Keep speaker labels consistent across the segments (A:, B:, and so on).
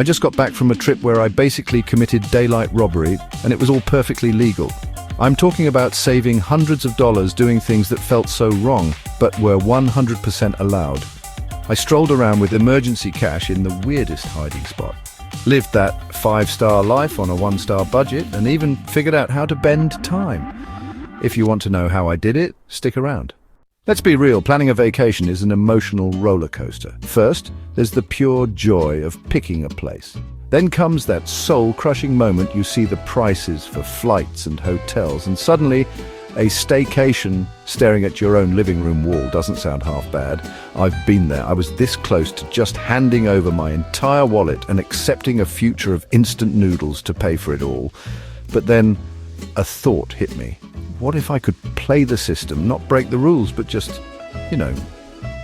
A: I just got back from a trip where I basically committed daylight robbery, and it was all perfectly legal. I'm talking about saving hundreds of dollars doing things that felt so wrong, but were 100% allowed. I strolled around with emergency cash in the weirdest hiding spot, lived that 5-star life on a 1-star budget, and even figured out how to bend time. If you want to know how I did it, stick around. Let's be real, planning a vacation is an emotional roller coaster. First, there's the pure joy of picking a place. Then comes that soul-crushing moment you see the prices for flights and hotels, and suddenly a staycation staring at your own living room wall doesn't sound half bad. I've been there. I was this close to just handing over my entire wallet and accepting a future of instant noodles to pay for it all. But then a thought hit me. What if I could play the system, not break the rules, but just,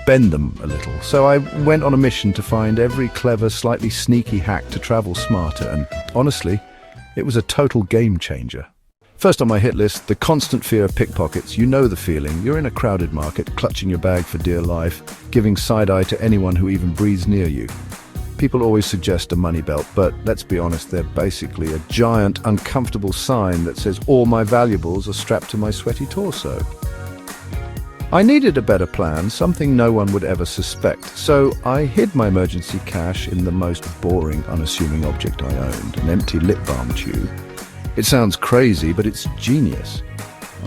A: bend them a little? So I went on a mission to find every clever, slightly sneaky hack to travel smarter, and honestly, it was a total game changer. First on my hit list, the constant fear of pickpockets. You know the feeling. You're in a crowded market, clutching your bag for dear life, giving side-eye to anyone who even breathes near you. People always suggest a money belt, but let's be honest, they're basically a giant, uncomfortable sign that says all my valuables are strapped to my sweaty torso. I needed a better plan, something no one would ever suspect, so I hid my emergency cash in the most boring, unassuming object I owned, an empty lip balm tube. It sounds crazy, but it's genius.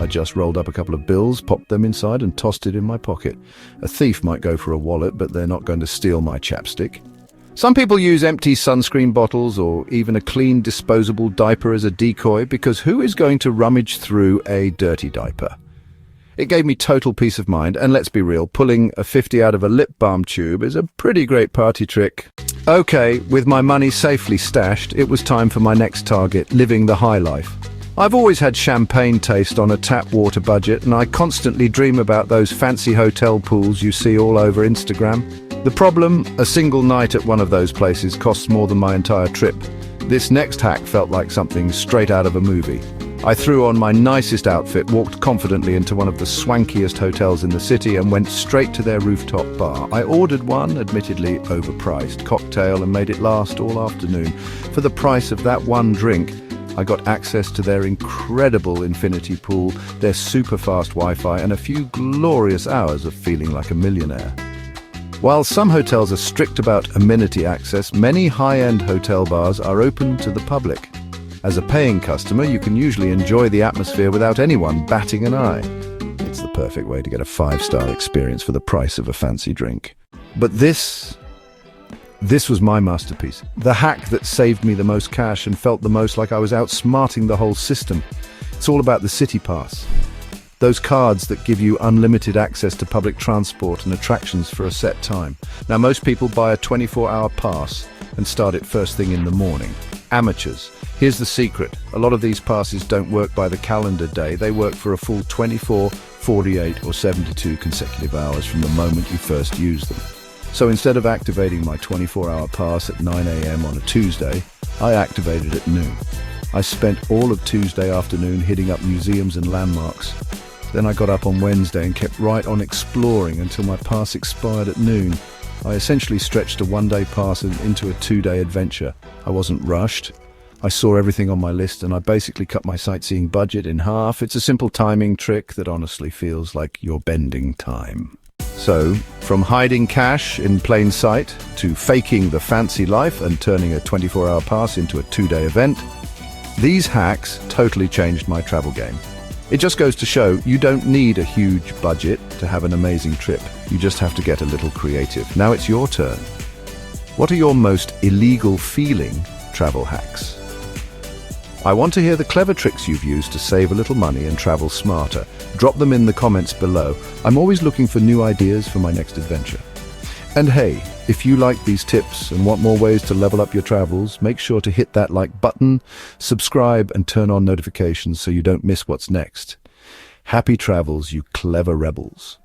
A: I just rolled up a couple of bills, popped them inside, and tossed it in my pocket. A thief might go for a wallet, but they're not going to steal my chapstick. Some people use empty sunscreen bottles or even a clean disposable diaper as a decoy, because who is going to rummage through a dirty diaper? It gave me total peace of mind, and let's be real, pulling a 50 out of a lip balm tube is a pretty great party trick. Okay, with my money safely stashed, it was time for my next target, living the high life. I've always had champagne taste on a tap water budget, and I constantly dream about those fancy hotel pools you see all over Instagram. The problem, a single night at one of those places costs more than my entire trip. This next hack felt like something straight out of a movie. I threw on my nicest outfit, walked confidently into one of the swankiest hotels in the city, and went straight to their rooftop bar. I ordered one, admittedly overpriced, cocktail and made it last all afternoon. For the price of that one drink, I got access to their incredible infinity pool, their super fast Wi-Fi, and a few glorious hours of feeling like a millionaire. While some hotels are strict about amenity access, many high-end hotel bars are open to the public. As a paying customer, you can usually enjoy the atmosphere without anyone batting an eye. It's the perfect way to get a 5-star experience for the price of a fancy drink. But this was my masterpiece. The hack that saved me the most cash and felt the most like I was outsmarting the whole system. It's all about the City Pass. Those cards that give you unlimited access to public transport and attractions for a set time. Now, most people buy a 24-hour pass and start it first thing in the morning. Amateurs. Here's the secret. A lot of these passes don't work by the calendar day. They work for a full 24, 48, or 72 consecutive hours from the moment you first use them. So instead of activating my 24-hour pass at 9 a.m. on a Tuesday, I activated at noon. I spent all of Tuesday afternoon hitting up museums and landmarks. Then I got up on Wednesday and kept right on exploring until my pass expired at noon. I essentially stretched a one-day pass into a 2-day adventure. I wasn't rushed. I saw everything on my list, and I basically cut my sightseeing budget in half. It's a simple timing trick that honestly feels like you're bending time. So, from hiding cash in plain sight to faking the fancy life and turning a 24-hour pass into a 2-day event, these hacks totally changed my travel game. It just goes to show you don't need a huge budget to have an amazing trip. You just have to get a little creative. Now it's your turn. What are your most illegal feeling travel hacks? I want to hear the clever tricks you've used to save a little money and travel smarter. Drop them in the comments below. I'm always looking for new ideas for my next adventure. And hey, if you like these tips and want more ways to level up your travels, make sure to hit that like button, subscribe, and turn on notifications so you don't miss what's next. Happy travels, you clever rebels.